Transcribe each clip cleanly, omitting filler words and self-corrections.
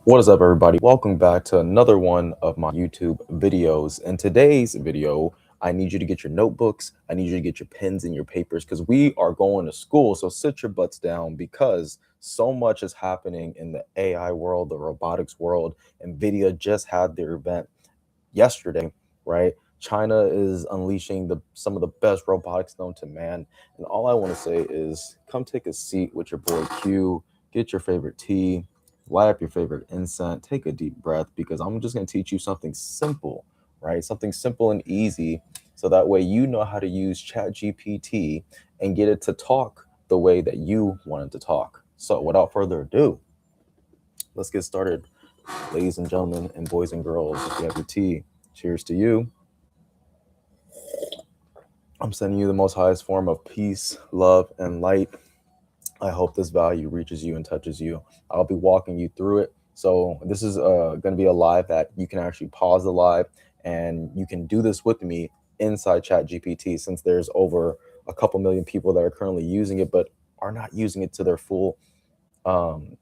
What is up, everybody? Welcome back to another one of my YouTube videos. In today's video, I need you to get your notebooks, I need you to get your pens and your papers because we are going to school. So sit your butts down because so much is happening in the AI world, the robotics world. NVIDIA just had their event yesterday, right? China is unleashing some of the best robotics known to man. And all I want to say is come take a seat with your boy Q, get your favorite tea, light up your favorite incense, take a deep breath because I'm just going to teach you something simple, right? Something simple and easy so that way you know how to use ChatGPT and get it to talk the way that you want it to talk. So without further ado, let's get started, ladies and gentlemen, and boys and girls. If you have your tea, cheers to you. I'm sending you the most highest form of peace, love, and light. I hope this value reaches you and touches you. I'll be walking you through it. So this is going to be a live that you can actually pause the live and you can do this with me inside ChatGPT since there's over a couple million people that are currently using it but are not using it to their full um,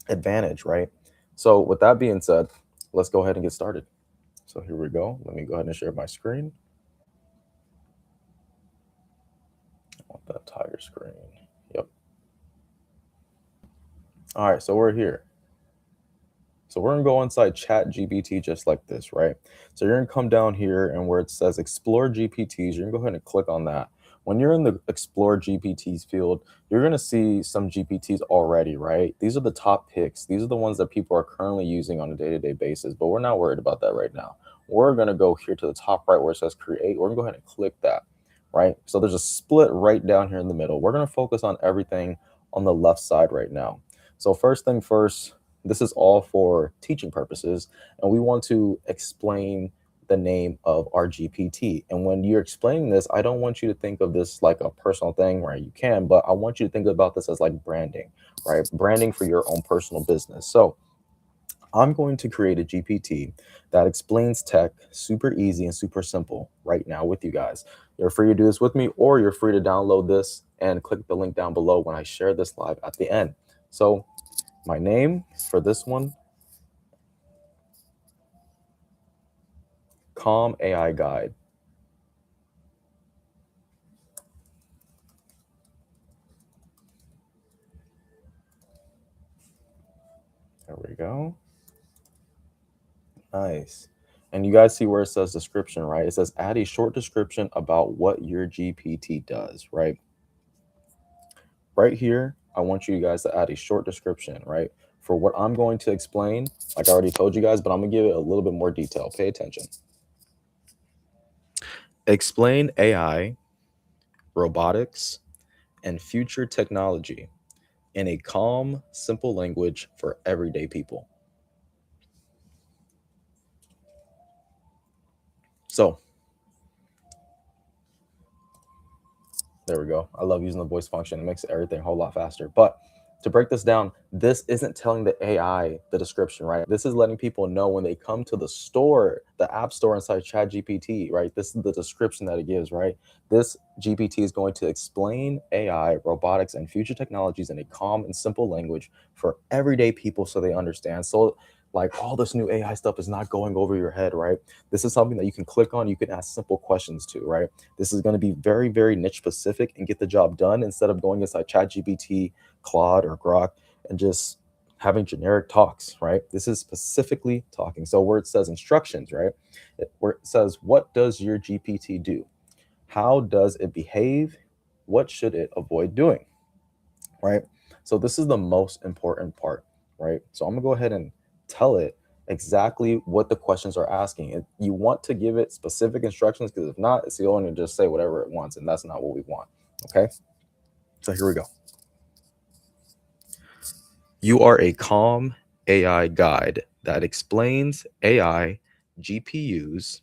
advantage, right? So with that being said, let's go ahead and get started. So here we go. Let me go ahead and share my screen. I want that entire screen. Yep. All right, so we're here. So we're gonna go inside ChatGPT just like this, right? So you're gonna come down here and where it says Explore GPTs, you're gonna go ahead and click on that. When you're in the Explore GPTs field, you're gonna see some GPTs already, right? These are the top picks. These are the ones that people are currently using on a day-to-day basis, but we're not worried about that right now. We're gonna go here to the top right where it says Create. We're gonna go ahead and click that, right? So there's a split right down here in the middle. We're gonna focus on everything on the left side right now. So first thing first, this is all for teaching purposes, and we want to explain the name of our GPT. And when you're explaining this, I don't want you to think of this like a personal thing, right? You can, but I want you to think about this as like branding, right? Branding for your own personal business. So I'm going to create a GPT that explains tech super easy and super simple right now with you guys. You're free to do this with me, or you're free to download this and click the link down below when I share this live at the end. So my name for this one, Calm AI Guide. There we go. Nice. And you guys see where it says description, right? It says add a short description about what your GPT does, right? Right here, I want you guys to add a short description, right? For what I'm going to explain, like I already told you guys, but I'm gonna give it a little bit more detail. Pay attention. Explain AI, robotics, and future technology in a calm, simple language for everyday people. So there we go. I love using the voice function. It makes everything a whole lot faster. But to break this down, this isn't telling the AI the description, right? This is letting people know when they come to the store, the app store inside ChatGPT, right? This is the description that it gives, right? This GPT is going to explain AI, robotics, and future technologies in a calm and simple language for everyday people so they understand. So like all this new AI stuff is not going over your head, right? This is something that you can click on, you can ask simple questions to, right? This is going to be very, very niche specific and get the job done instead of going inside ChatGPT, Claude, or Grok and just having generic talks, right? This is specifically talking. So where it says instructions, right? Where it says, what does your GPT do? How does it behave? What should it avoid doing, right? So this is the most important part, right? So I'm gonna go ahead and tell it exactly what the questions are asking. And you want to give it specific instructions because if not, it's going to just say whatever it wants, and that's not what we want. Okay. So here we go. You are a calm AI guide that explains AI, GPUs,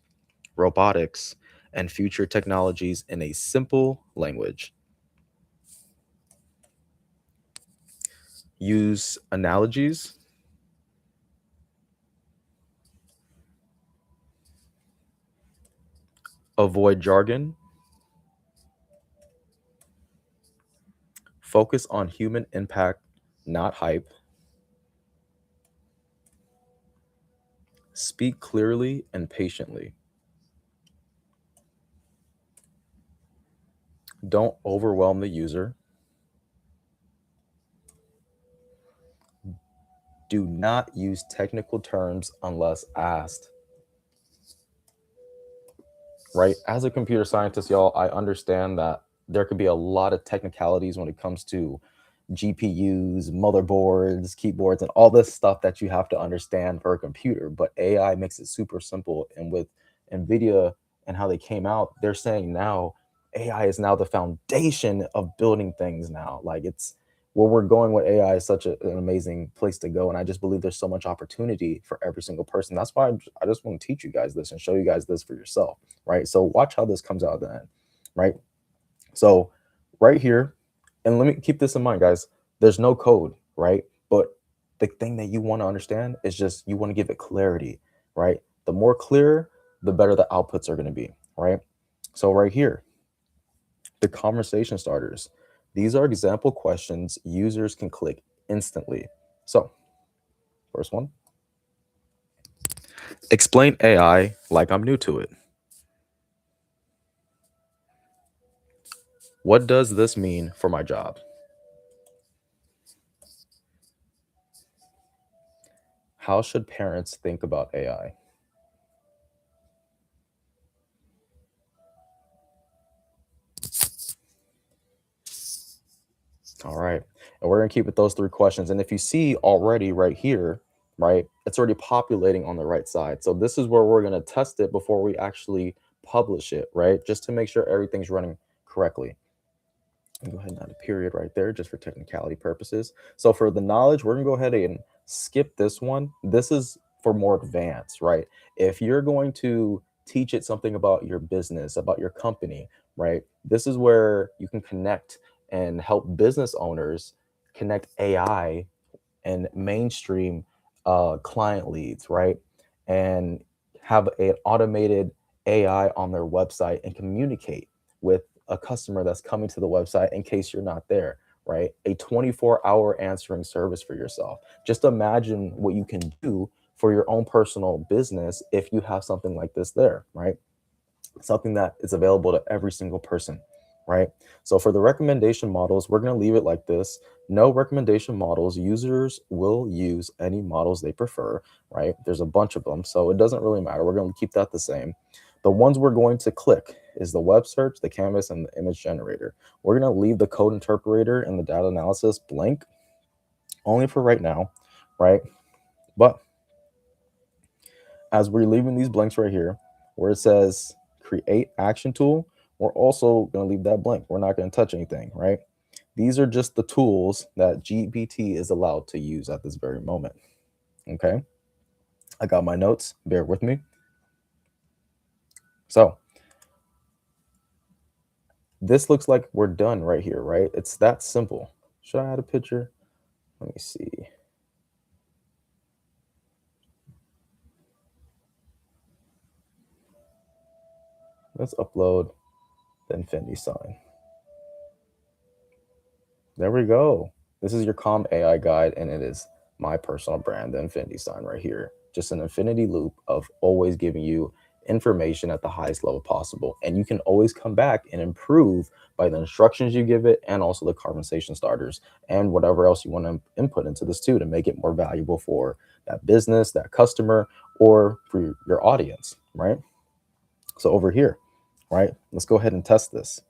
robotics, and future technologies in a simple language. Use analogies, avoid jargon, focus on human impact, not hype. Speak clearly and patiently. Don't overwhelm the user. Do not use technical terms unless asked. Right? As a computer scientist, y'all, I understand that there could be a lot of technicalities when it comes to GPUs, motherboards, keyboards, and all this stuff that you have to understand for a computer. But AI makes it super simple. And with NVIDIA and how they came out, they're saying now AI is now the foundation of building things now. Like it's where we're going with AI is such an amazing place to go. And I just believe there's so much opportunity for every single person. That's why I just want to teach you guys this and show you guys this for yourself. Right. So watch how this comes out at the end. Right. So right here, and let me keep this in mind, guys. There's no code, right? But the thing that you want to understand is just you want to give it clarity, right? The more clear, the better the outputs are going to be, right? So right here, the conversation starters. These are example questions users can click instantly. So first one, explain AI like I'm new to it. What does this mean for my job? How should parents think about AI? All right. And we're going to keep with those three questions. And if you see already right here, right, it's already populating on the right side. So this is where we're going to test it before we actually publish it, right? Just to make sure everything's running correctly. And go ahead and add a period right there just for technicality purposes. So for the knowledge, we're going to go ahead and skip this one. This is for more advanced, right? If you're going to teach it something about your business, about your company, right? This is where you can connect and help business owners connect AI and mainstream client leads, right? And have an automated AI on their website and communicate with a customer that's coming to the website in case you're not there, right? A 24-hour answering service for yourself. Just imagine what you can do for your own personal business if you have something like this there, right? Something that is available to every single person, right? So for the recommendation models, we're going to leave it like this. No recommendation models. Users will use any models they prefer, right? There's a bunch of them, so it doesn't really matter. We're going to keep that the same. The ones we're going to click is the web search, the canvas, and the image generator. We're going to leave the code interpreter and the data analysis blank only for right now, right? But as we're leaving these blanks right here, where it says create action tool, we're also going to leave that blank. We're not going to touch anything, right? These are just the tools that GPT is allowed to use at this very moment. Okay. I got my notes. Bear with me. So this looks like we're done right here, right? It's that simple. Should I add a picture? Let me see. Let's upload the infinity sign. There we go. This is your Calm AI guide, and it is my personal brand, the infinity sign right here. Just an infinity loop of always giving you information at the highest level possible. And you can always come back and improve by the instructions you give it and also the conversation starters and whatever else you want to input into this too to make it more valuable for that business, that customer, or for your audience, right? So over here, right? Let's go ahead and test this.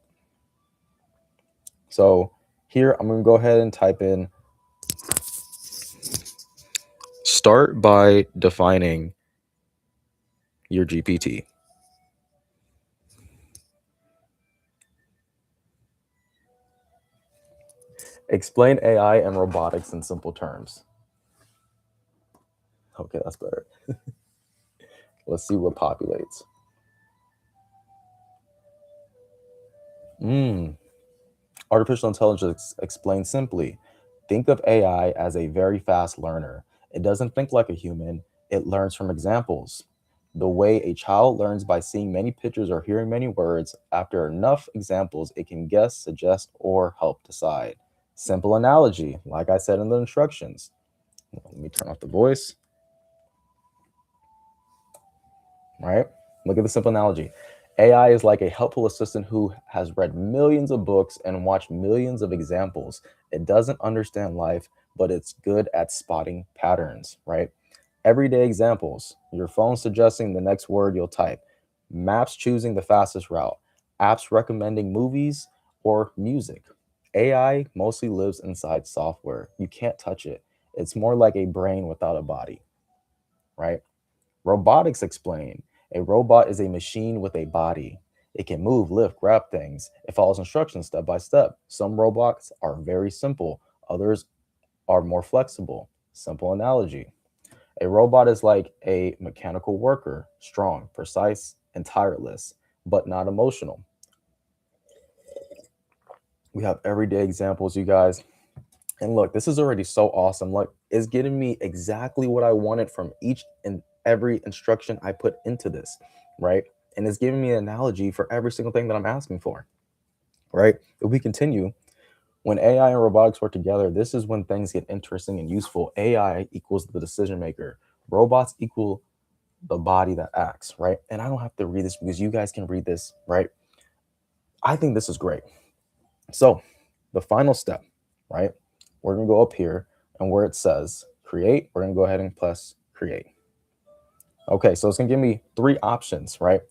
So here, I'm going to go ahead and type in, start by defining your GPT. Explain AI and robotics in simple terms. Okay, that's better. Let's see what populates. Artificial intelligence explained simply. Think of AI as a very fast learner. It doesn't think like a human, it learns from examples. The way a child learns by seeing many pictures or hearing many words, after enough examples, it can guess, suggest, or help decide. Simple analogy, like I said in the instructions. Let me turn off the voice. right? Look at the simple analogy. AI is like a helpful assistant who has read millions of books and watched millions of examples. It doesn't understand life, but it's good at spotting patterns, right? Everyday examples: your phone suggesting the next word you'll type, maps choosing the fastest route, apps recommending movies or music. AI mostly lives inside software. You can't touch it. It's more like a brain without a body, right? Robotics explain: a robot is a machine with a body. It can move, lift, grab things. It follows instructions step by step. Some robots are very simple, others are more flexible. Simple analogy: a robot is like a mechanical worker, strong, precise, and tireless, but not emotional. We have everyday examples, you guys. And look, this is already so awesome. Look, it's getting me exactly what I wanted from each and every instruction I put into this, right? And it's giving me an analogy for every single thing that I'm asking for, right? If we continue, when AI and robotics work together, this is when things get interesting and useful. AI equals the decision maker, robots equal the body that acts, right? And I don't have to read this because you guys can read this, right? I think this is great. So, the final step, right? We're going to go up here and where it says create, we're going to go ahead and press create. Okay, so it's going to give me three options, right?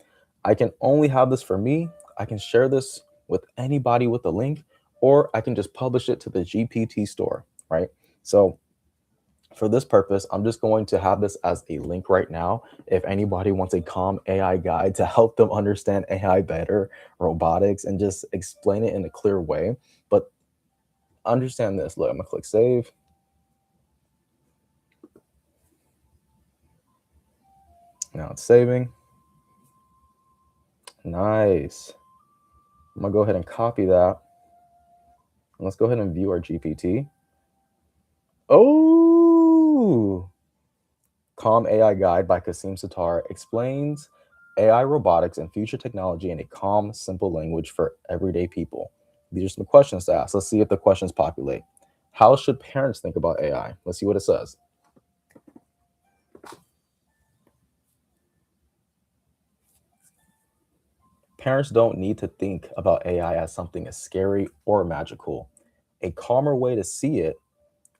I can only have this for me, I can share this with anybody with the link, or I can just publish it to the GPT store, right? So, for this purpose, I'm just going to have this as a link right now. If anybody wants a calm AI guide to help them understand AI better, robotics, and just explain it in a clear way. But understand this. Look, I'm gonna click save. Now it's saving. Nice. I'm gonna go ahead and copy that. Let's go ahead and view our GPT. Oh, Calm AI Guide by Kasim Sattar explains AI robotics and future technology in a calm, simple language for everyday people. These are some questions to ask. Let's see if the questions populate. How should parents think about AI? Let's see what it says. Parents don't need to think about AI as something as scary or magical. A calmer way to see it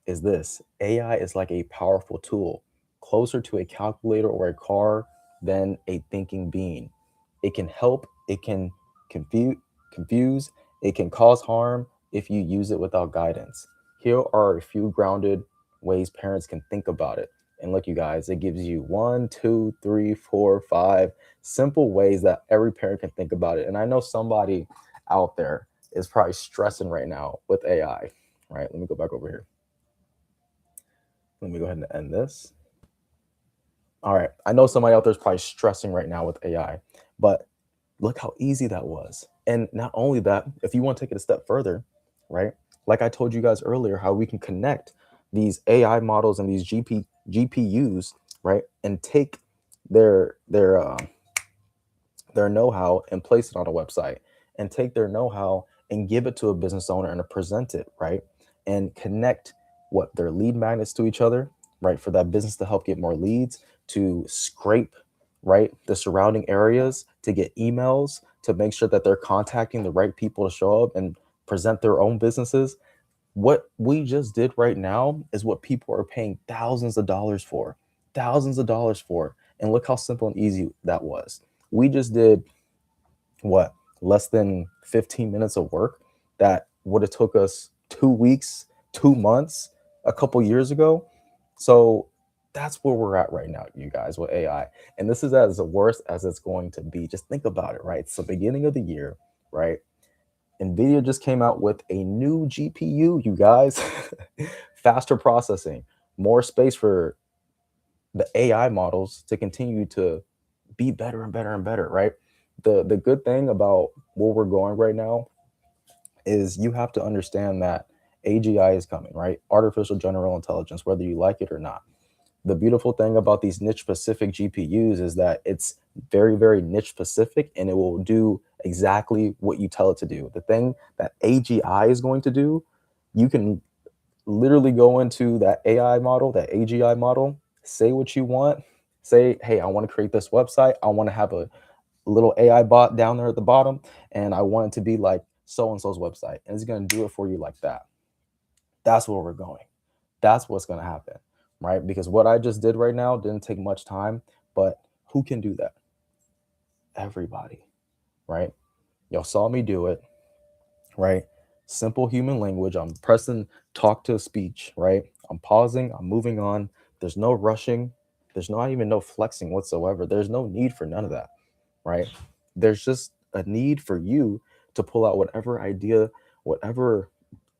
is this: AI is like a powerful tool, closer to a calculator or a car than a thinking being. It can help, it can confuse, it can cause harm if you use it without guidance. Here are a few grounded ways parents can think about it. And look, you guys, it gives you one, two, three, four, five simple ways that every parent can think about it. And I know somebody out there is probably stressing right now with AI. Right, let me go back over here. Let me go ahead and end this. All right. I know somebody out there is probably stressing right now with AI, but look how easy that was. And not only that, if you want to take it a step further, right? Like I told you guys earlier, how we can connect these AI models and these GPUs, right? And take their know-how and place it on a website, and take their know-how and give it to a business owner and to present it, right? And connect what their lead magnets to each other, right? For that business to help get more leads, to scrape, right, the surrounding areas, to get emails, to make sure that they're contacting the right people to show up and present their own businesses. What we just did right now is what people are paying thousands of dollars for. And look how simple and easy that was. We just did what, less than 15 minutes of work that would have took us 2 weeks, 2 months, a couple years ago. So that's where we're at right now, you guys, with AI. And this is as worse as it's going to be. Just think about it, right? It's the beginning of the year, right? NVIDIA just came out with a new GPU, you guys. Faster processing, more space for the AI models to continue to be better and better and better, right? The good thing about where we're going right now is you have to understand that AGI is coming, right? Artificial general intelligence, whether you like it or not. The beautiful thing about these niche specific GPUs is that it's very, very niche specific, and it will do exactly what you tell it to do. The thing that AGI is going to do, you can literally go into that AI model, that AGI model, say what you want, Say, hey, I want to create this website. I want to have a little AI bot down there at the bottom, and I want it to be like so and so's website, and it's going to do it for you like that. That's where we're going. That's what's going to happen, right? Because what I just did right now didn't take much time, but who can do that? Everybody, right? Y'all saw me do it, right? Simple human language. I'm pressing talk to speech, right? I'm pausing, I'm moving on. There's no rushing. There's not even no flexing whatsoever. There's no need for none of that, right? There's just a need for you to pull out whatever idea, whatever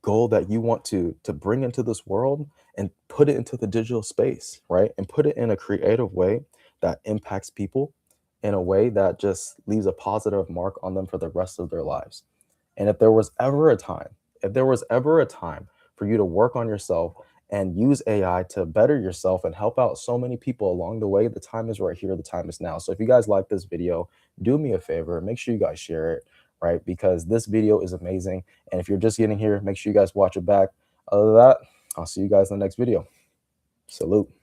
goal that you want to bring into this world and put it into the digital space, right? And put it in a creative way that impacts people in a way that just leaves a positive mark on them for the rest of their lives. And if there was ever a time, if there was ever a time for you to work on yourself and use AI to better yourself and help out so many people along the way, the time is right here, the time is now. So if you guys like this video, do me a favor, make sure you guys share it, right? Because this video is amazing. And if you're just getting here, make sure you guys watch it back. Other than that, I'll see you guys in the next video. Salute.